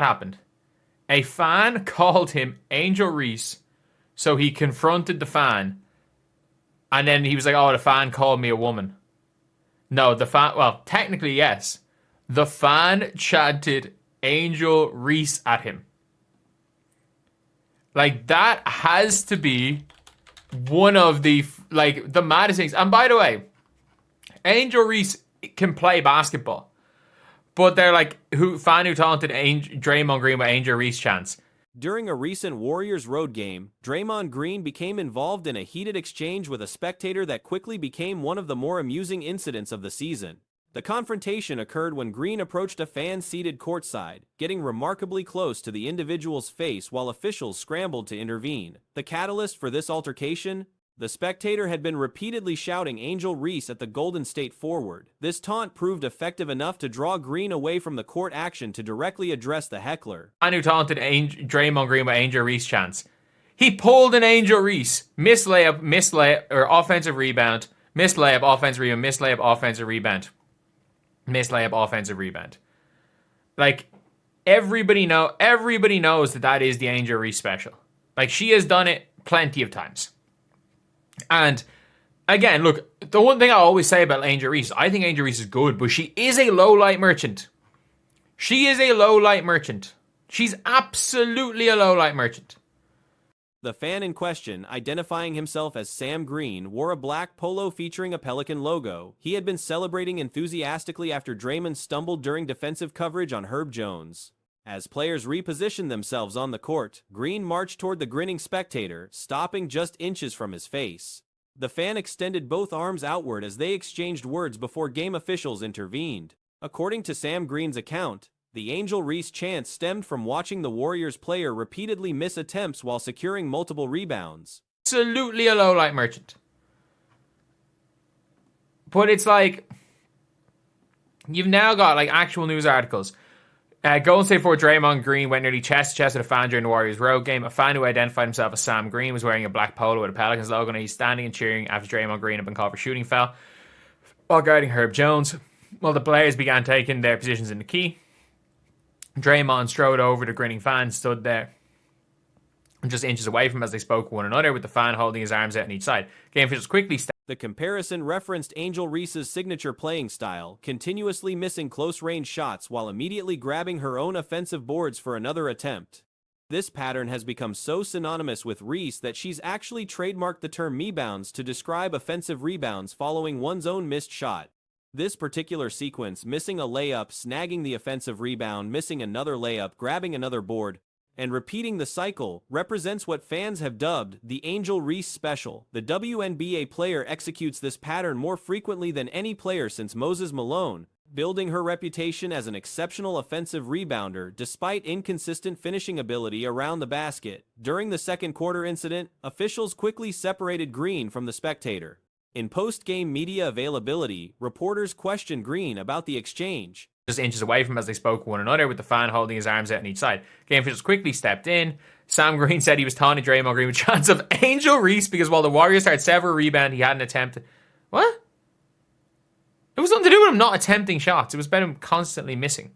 happened. A fan called him Angel Reese, so he confronted the fan, and then he was like, oh, the fan called me a woman. No, the fan, well, technically, yes. The fan chanted Angel Reese at him. Like, that has to be one of the, like, the maddest things. And by the way, Angel Reese can play basketball. But they're like, fan who taunted Draymond Green with Angel Reese chants. During a recent Warriors road game, Draymond Green became involved in a heated exchange with a spectator that quickly became one of the more amusing incidents of the season. The confrontation occurred when Green approached a fan seated courtside, getting remarkably close to the individual's face while officials scrambled to intervene. The catalyst for this altercation? The spectator had been repeatedly shouting Angel Reese at the Golden State forward. This taunt proved effective enough to draw Green away from the court action to directly address the heckler. And who taunted Draymond Green with Angel Reese chants. He pulled an Angel Reese. Miss layup, or offensive rebound. Miss layup, offensive rebound, miss layup, offensive rebound. Miss layup, offensive rebound. Like, everybody knows that is the Angel Reese special. Like, she has done it plenty of times. And again, look, the one thing I always say about Angel Reese, I think Angel Reese is good, but she is a low-light merchant. She is a low-light merchant. She's absolutely a low-light merchant. The fan in question, identifying himself as Sam Green, wore a black polo featuring a Pelican logo. He had been celebrating enthusiastically after Draymond stumbled during defensive coverage on Herb Jones. As players repositioned themselves on the court, Green marched toward the grinning spectator, stopping just inches from his face. The fan extended both arms outward as they exchanged words before game officials intervened. According to Sam Green's account, the Angel Reese chant stemmed from watching the Warriors player repeatedly miss attempts while securing multiple rebounds. Absolutely a low-light merchant. But it's like, you've now got like actual news articles. Golden State forward Draymond Green went nearly chest-to-chest with a fan during the Warriors road game. A fan who identified himself as Sam Green was wearing a black polo with a Pelicans logo, and he's standing and cheering after Draymond Green had been called for shooting foul while guarding Herb Jones. While the players began taking their positions in the key, Draymond strode over the grinning fan, stood there just inches away from him as they spoke with one another, with the fan holding his arms out on each side. Game officials quickly The comparison referenced Angel Reese's signature playing style, continuously missing close-range shots while immediately grabbing her own offensive boards for another attempt. This pattern has become so synonymous with Reese that she's actually trademarked the term "mebounds" to describe offensive rebounds following one's own missed shot. This particular sequence, missing a layup, snagging the offensive rebound, missing another layup, grabbing another board, and repeating the cycle, represents what fans have dubbed the Angel Reese Special. The WNBA player executes this pattern more frequently than any player since Moses Malone, building her reputation as an exceptional offensive rebounder despite inconsistent finishing ability around the basket. During the second quarter incident, officials quickly separated Green from the spectator. In post-game media availability, reporters questioned Green about the exchange. Just inches away from him as they spoke with one another, with the fan holding his arms out on each side. Game officials quickly stepped in. Sam Green said he was taunting Draymond Green with chants of Angel Reese because while the Warriors had several rebounds, he hadn't attempted. What? It was nothing to do with him not attempting shots. It was about him constantly missing.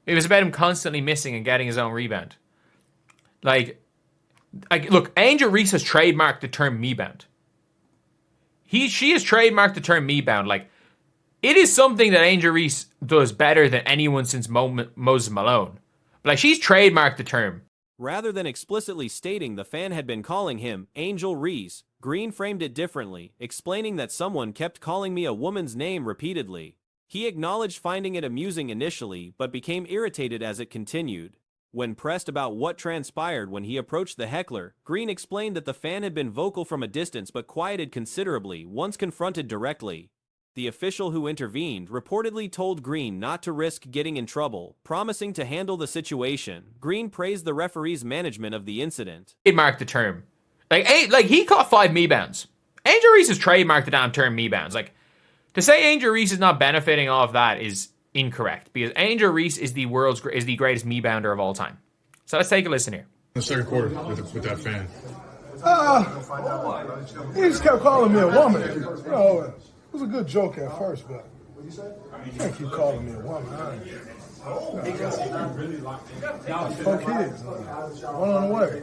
It was about him constantly missing and getting his own rebound. Like look, Angel Reese has trademarked the term "mebound." She has trademarked the term "mebound." Like, it is something that Angel Reese does better than anyone since Moses Malone. But like, she's trademarked the term. Rather than explicitly stating the fan had been calling him Angel Reese, Green framed it differently, explaining that someone kept calling me a woman's name repeatedly. He acknowledged finding it amusing initially, but became irritated as it continued. When pressed about what transpired when he approached the heckler, Green explained that the fan had been vocal from a distance but quieted considerably once confronted directly. The official who intervened reportedly told Green not to risk getting in trouble, promising to handle the situation. Green praised the referee's management of the incident. Trademarked the term. Like he caught 5 mebounds. Angel Reese has trademarked the damn term "mebounds." Like, to say Angel Reese is not benefiting off that is incorrect, because Angel Reese is the greatest mebounder of all time. So let's take a listen here. In the second quarter with that fan. He just kept calling me a woman. You know, it was a good joke at first, but you can't keep calling me a woman. Got 4 kids. One on the way.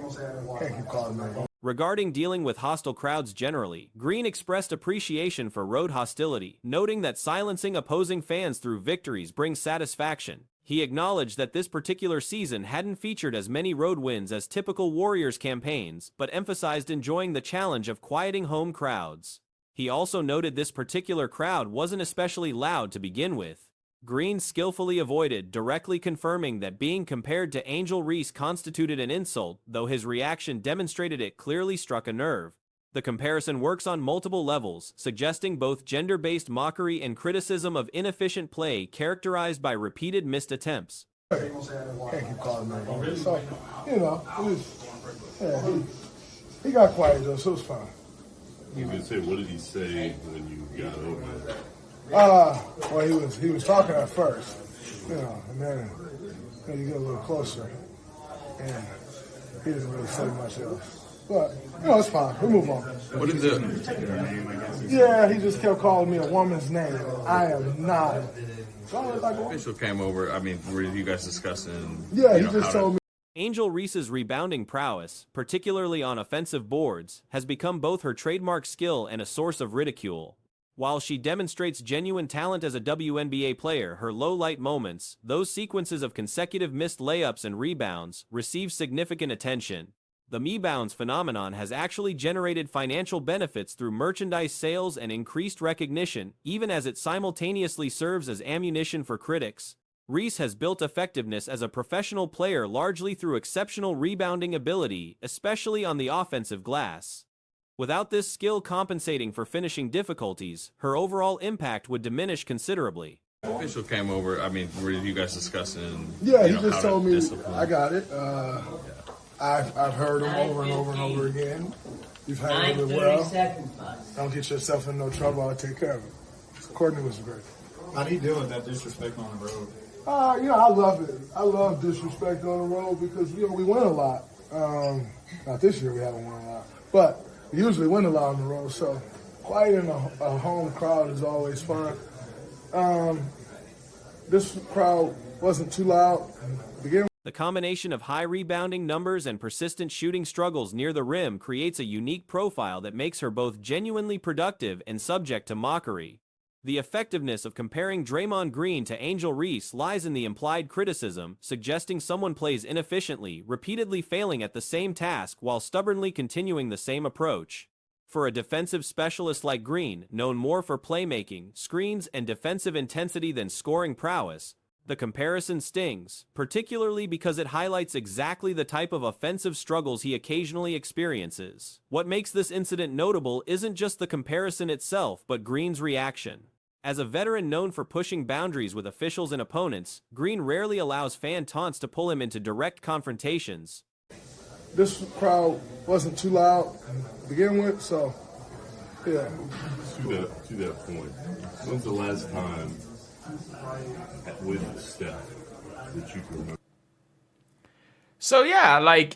Can't keep calling me. Regarding dealing with hostile crowds generally, Green expressed appreciation for road hostility, noting that silencing opposing fans through victories brings satisfaction. He acknowledged that this particular season hadn't featured as many road wins as typical Warriors campaigns, but emphasized enjoying the challenge of quieting home crowds. He also noted this particular crowd wasn't especially loud to begin with. Green skillfully avoided directly confirming that being compared to Angel Reese constituted an insult, though his reaction demonstrated it clearly struck a nerve. The comparison works on multiple levels, suggesting both gender-based mockery and criticism of inefficient play characterized by repeated missed attempts. Can't keep calling me. So, it was, he got quiet though, so it was fine. You can say, what did he say when you got over it? Well, he was talking at first, and then you get a little closer, and he didn't really say much else. But, it's fine. We move on. What is it? Yeah, he just kept calling me a woman's name. I am not. So I was like, Official came over. I mean, were you guys discussing? Yeah, he just told me. Angel Reese's rebounding prowess, particularly on offensive boards, has become both her trademark skill and a source of ridicule. While she demonstrates genuine talent as a WNBA player, her low-light moments, those sequences of consecutive missed layups and rebounds, receive significant attention. The mebounds phenomenon has actually generated financial benefits through merchandise sales and increased recognition, even as it simultaneously serves as ammunition for critics. Reese has built effectiveness as a professional player largely through exceptional rebounding ability, especially on the offensive glass. Without this skill compensating for finishing difficulties, her overall impact would diminish considerably. Official came over. I mean, were you guys discussing? Yeah, he just told me, I got it. I've heard him over and over and over again. You've handled it well. Don't get yourself in no trouble. I'll take care of it. Courtney was great. How do you deal with that disrespect on the road? I love it. I love disrespect on the road because, we win a lot. Not this year, we haven't won a lot. But we usually win a lot on the road, so quieting a home crowd is always fun. This crowd wasn't too loud to begin with. The combination of high rebounding numbers and persistent shooting struggles near the rim creates a unique profile that makes her both genuinely productive and subject to mockery. The effectiveness of comparing Draymond Green to Angel Reese lies in the implied criticism, suggesting someone plays inefficiently, repeatedly failing at the same task while stubbornly continuing the same approach. For a defensive specialist like Green, known more for playmaking, screens, and defensive intensity than scoring prowess, the comparison stings, particularly because it highlights exactly the type of offensive struggles he occasionally experiences. What makes this incident notable isn't just the comparison itself, but Green's reaction. As a veteran known for pushing boundaries with officials and opponents, Green rarely allows fan taunts to pull him into direct confrontations. This crowd wasn't too loud to begin with, so, yeah. To that point, when's the last time with Steph that you can remember? So, yeah,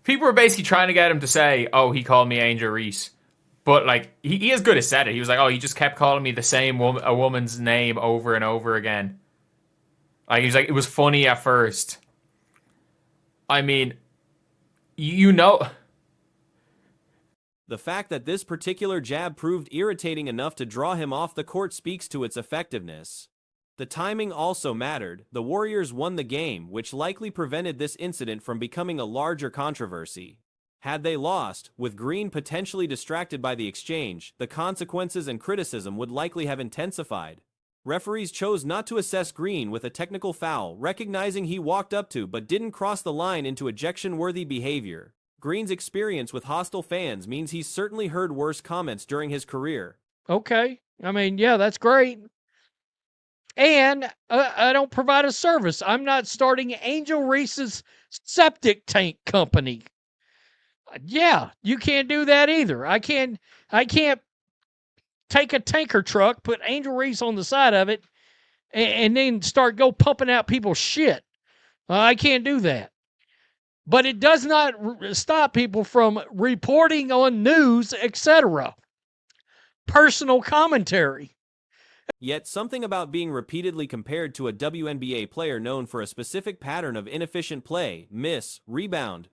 people were basically trying to get him to say, oh, he called me Angel Reese. But, he as good as said it. He was like, oh, he just kept calling me the same a woman's name over and over again. He was like, it was funny at first. I mean, The fact that this particular jab proved irritating enough to draw him off the court speaks to its effectiveness. The timing also mattered. The Warriors won the game, which likely prevented this incident from becoming a larger controversy. Had they lost, with Green potentially distracted by the exchange, the consequences and criticism would likely have intensified. Referees chose not to assess Green with a technical foul, recognizing he walked up to but didn't cross the line into ejection-worthy behavior. Green's experience with hostile fans means he's certainly heard worse comments during his career. Okay. I mean, yeah, that's great. And I don't provide a service. I'm not starting Angel Reese's septic tank company. Yeah, you can't do that either. I can't take a tanker truck, put Angel Reese on the side of it, and then start pumping out people's shit. I can't do that. But it does not stop people from reporting on news, etc. Personal commentary. Yet something about being repeatedly compared to a WNBA player known for a specific pattern of inefficient play, miss, rebound,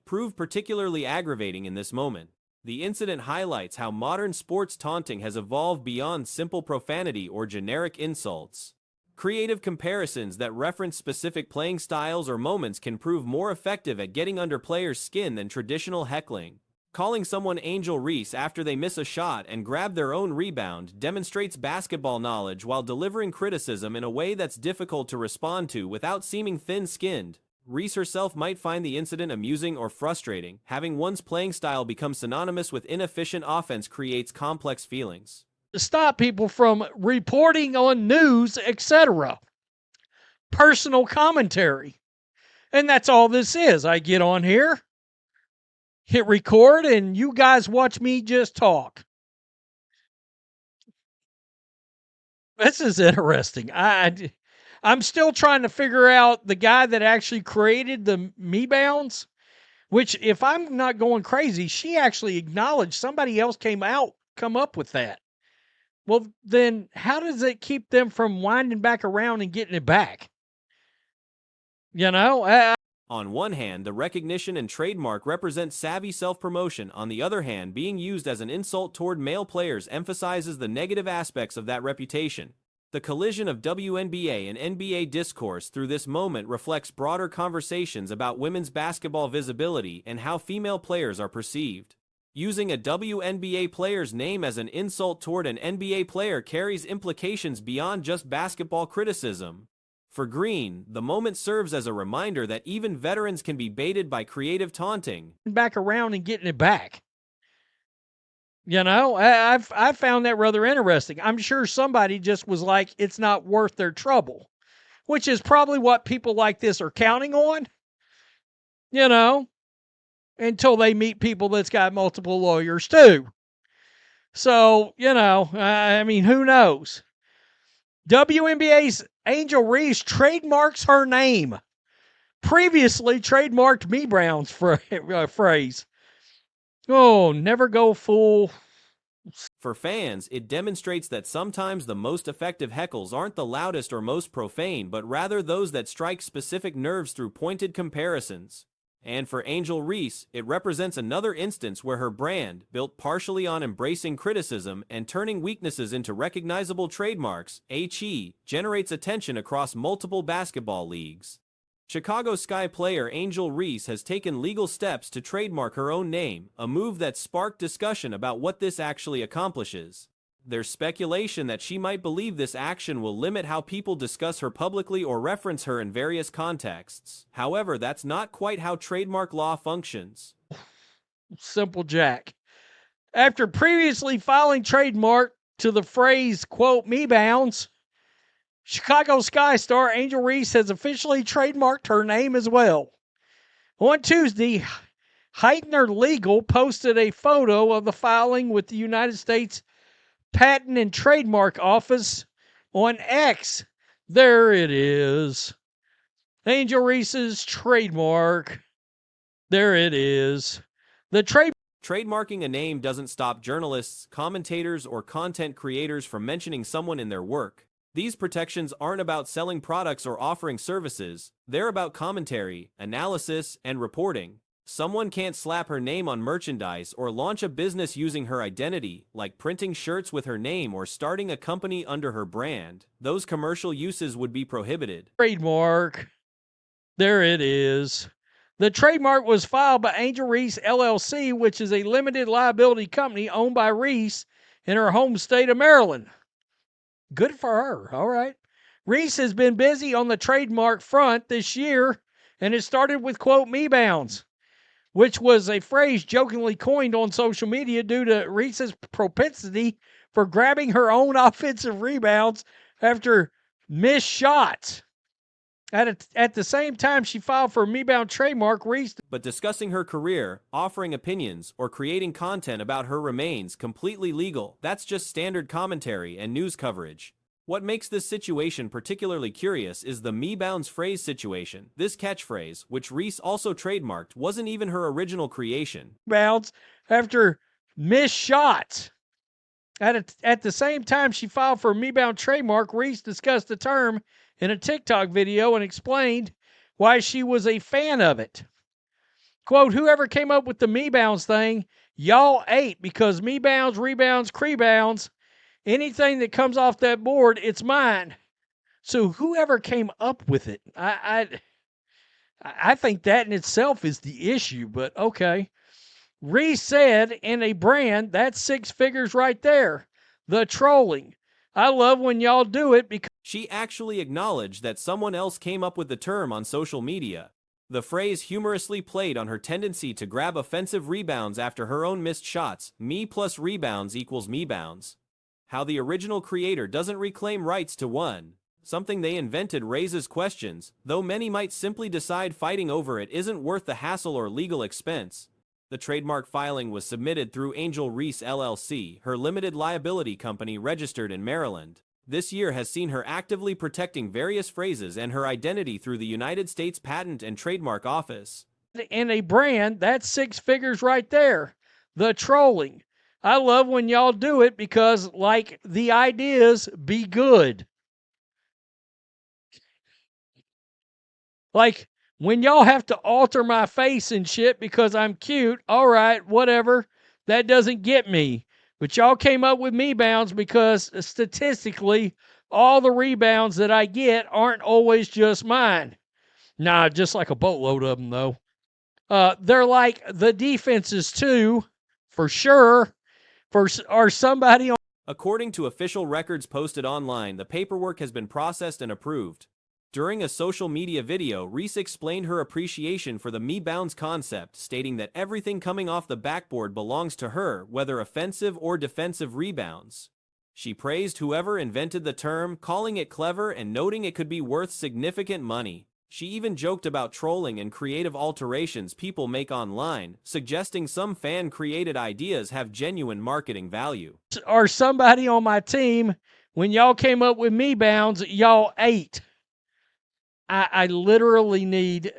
proved particularly aggravating in this moment. The incident highlights how modern sports taunting has evolved beyond simple profanity or generic insults. Creative comparisons that reference specific playing styles or moments can prove more effective at getting under players' skin than traditional heckling. Calling someone Angel Reese after they miss a shot and grab their own rebound demonstrates basketball knowledge while delivering criticism in a way that's difficult to respond to without seeming thin-skinned. Reese herself might find the incident amusing or frustrating. Having one's playing style become synonymous with inefficient offense creates complex feelings. To stop people from reporting on news, etc. Personal commentary. And that's all this is. I get on here, hit record, and you guys watch me just talk. This is interesting. I'm still trying to figure out the guy that actually created the me bounds, which, if I'm not going crazy, she actually acknowledged somebody else come up with that. Well, then how does it keep them from winding back around and getting it back? You know? On one hand, the recognition and trademark represent savvy self-promotion. On the other hand, being used as an insult toward male players emphasizes the negative aspects of that reputation. The collision of WNBA and NBA discourse through this moment reflects broader conversations about women's basketball visibility and how female players are perceived. Using a WNBA player's name as an insult toward an NBA player carries implications beyond just basketball criticism. For Green, the moment serves as a reminder that even veterans can be baited by creative taunting. Back around and getting it back. You know, I found that rather interesting. I'm sure somebody just was like, it's not worth their trouble, which is probably what people like this are counting on, you know, until they meet people that's got multiple lawyers too. So, you know, I mean, who knows? WNBA's Angel Reese trademarks her name. Previously trademarked me Brown's phrase. Oh, never go full. For fans, it demonstrates that sometimes the most effective heckles aren't the loudest or most profane, but rather those that strike specific nerves through pointed comparisons. And for Angel Reese, it represents another instance where her brand, built partially on embracing criticism and turning weaknesses into recognizable trademarks, generates attention across multiple basketball leagues. Chicago Sky player Angel Reese has taken legal steps to trademark her own name, a move that sparked discussion about what this actually accomplishes. There's speculation that she might believe this action will limit how people discuss her publicly or reference her in various contexts. However, that's not quite how trademark law functions. Simple Jack. After previously filing trademark to the phrase, quote, me bounds, Chicago Sky star Angel Reese has officially trademarked her name as well. On Tuesday, Heitner Legal posted a photo of the filing with the United States Patent and Trademark Office on X. There it is. Angel Reese's trademark. There it is. The Trademarking a name doesn't stop journalists, commentators, or content creators from mentioning someone in their work. These protections aren't about selling products or offering services. They're about commentary, analysis, and reporting. Someone can't slap her name on merchandise or launch a business using her identity, like printing shirts with her name or starting a company under her brand. Those commercial uses would be prohibited. Trademark. There it is. The trademark was filed by Angel Reese LLC, which is a limited liability company owned by Reese in her home state of Maryland. Good for her. All right. Reese has been busy on the trademark front this year, and it started with, quote, me bounds, which was a phrase jokingly coined on social media due to Reese's propensity for grabbing her own offensive rebounds after missed shots. At the same time she filed for a me-bound trademark, Reese... But discussing her career, offering opinions, or creating content about her remains completely legal. That's just standard commentary and news coverage. What makes this situation particularly curious is the me bounds phrase situation. This catchphrase, which Reese also trademarked, wasn't even her original creation. Bounds after missed shots. At the same time she filed for a me-bound trademark, Reese discussed the term in a TikTok video and explained why she was a fan of it. Quote, whoever came up with the me-bounds thing, y'all ate, because me-bounds, rebounds, crebounds, anything that comes off that board, it's mine. So whoever came up with it, I think that in itself is the issue, but okay. Reese said in a brand, that's six figures right there. The trolling. I love when y'all do it because She actually acknowledged that someone else came up with the term on social media. The phrase humorously played on her tendency to grab offensive rebounds after her own missed shots, me plus rebounds equals me bounds. How the original creator doesn't reclaim rights to one, something they invented, raises questions, though many might simply decide fighting over it isn't worth the hassle or legal expense. The trademark filing was submitted through Angel Reese LLC, her limited liability company registered in Maryland. This year has seen her actively protecting various phrases and her identity through the United States Patent and Trademark Office. in a brand, that's six figures right there. The trolling. I love when y'all do it because, like, the ideas be good. Like, when y'all have to alter my face and shit because I'm cute, all right, whatever. That doesn't get me. But y'all came up with me bounds because statistically, all the rebounds that I get aren't always just mine. Nah, just like a boatload of them, though. They're like the defenses, too, for sure. Or somebody on. According to official records posted online, the paperwork has been processed and approved. During a social media video, Reese explained her appreciation for the Me Bounds concept, stating that everything coming off the backboard belongs to her, whether offensive or defensive rebounds. She praised whoever invented the term, calling it clever and noting it could be worth significant money. She even joked about trolling and creative alterations people make online, suggesting some fan-created ideas have genuine marketing value. Or somebody on my team, when y'all came up with me bounds, y'all ate. I literally need.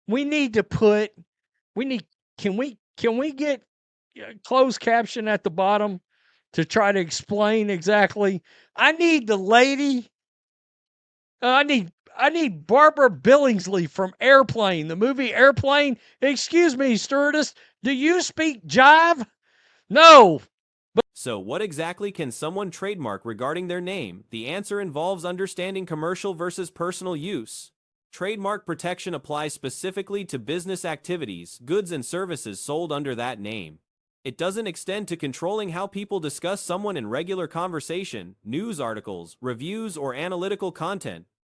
We need to put. We need. Can we get closed caption at the bottom to try to explain exactly? I need the lady. I need Barbara Billingsley from Airplane, the movie Airplane. Excuse me, stewardess. Do you speak jive? No. So what exactly can someone trademark regarding their name? The answer involves understanding commercial versus personal use. Trademark protection applies specifically to business activities, goods and services sold under that name. It doesn't extend to controlling how people discuss someone in regular conversation, news articles, reviews, or analytical content.